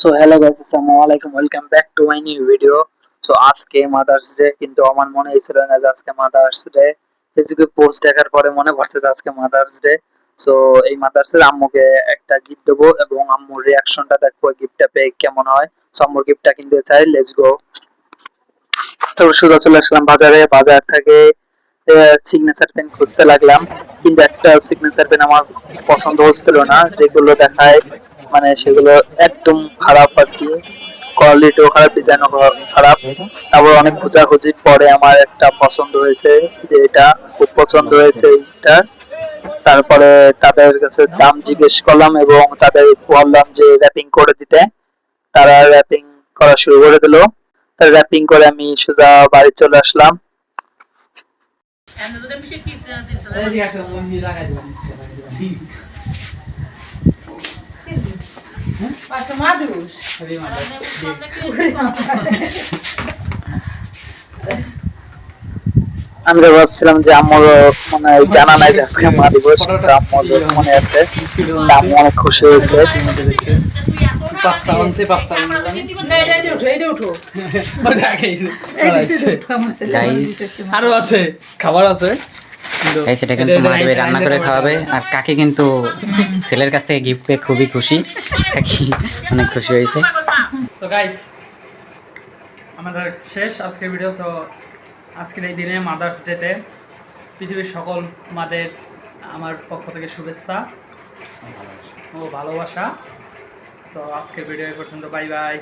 So hello guys, আসসালামু আলাইকুম, welcome back to my new video. So আজকে mother's day, কিন্তু আমার মনে ছিল না যে আজকে মাদার্স ডে। ফেসবুকে পোস্ট দেখার পরে মনে পড়ছে যে আজকে মাদার্স ডে। সো এই মাদার্স ডে আম্মুকে একটা গিফট দেবো এবং আম্মুর রিয়াকশনটা দেখবো গিফটটা পেয়ে কেমন হয়। সো আম্মুর গিফটটা কিনতে চাই, লেটস গো। তো সোজা চলে আসলাম বাজারে। বাজার থেকে সিগনেচার পেন খুঁজতে লাগলাম, কিন্তু একটা সিগনেচার পেন আমার পছন্দ হচ্ছিল না। যেগুলো দেখায় মানে সেগুলো একদম খারাপ আর কি, কোয়ালিটিও খারাপ, ডিজাইনও খারাপ। তারপর অনেক খোঁজাখুঁজির পরে আমার একটা পছন্দ হয়েছে, যে এটা খুব পছন্দ হয়েছে এইটা। তারপরে তাদের কাছে দাম জিজ্ঞেস করলাম এবং তাদের বললাম যে র্যাপিং করে দিতে। তারা র্যাপিং করা শুরু করে দিল। র্যাপিং করে আমি সোজা বাড়ি চলে আসলাম। আমি তো ভাবছিলাম যে আম্মুর মানে জানা নাই যে আজকে মা দিবস, কিন্তু আম্মুর মনে আছে। আম্মু অনেক খুশি হয়েছে। আরো আছে, খাবার আছে। সেটা কিন্তু মাধবী রান্না করে খাওয়াবে। আর কাকি কিন্তু ছেলের কাছ থেকে গিফট পেয়ে খুবই খুশি। কাকি অনেক খুশি হয়েছে। তো গাইস, আমাদের শেষ আজকের ভিডিও। তো আজকের এই দিনে মাদার্স ডেতে পৃথিবীর সকল মাদের আমার পক্ষ থেকে শুভেচ্ছা ও ভালোবাসা। তো আজকের ভিডিও এই পর্যন্ত, বাই বাই।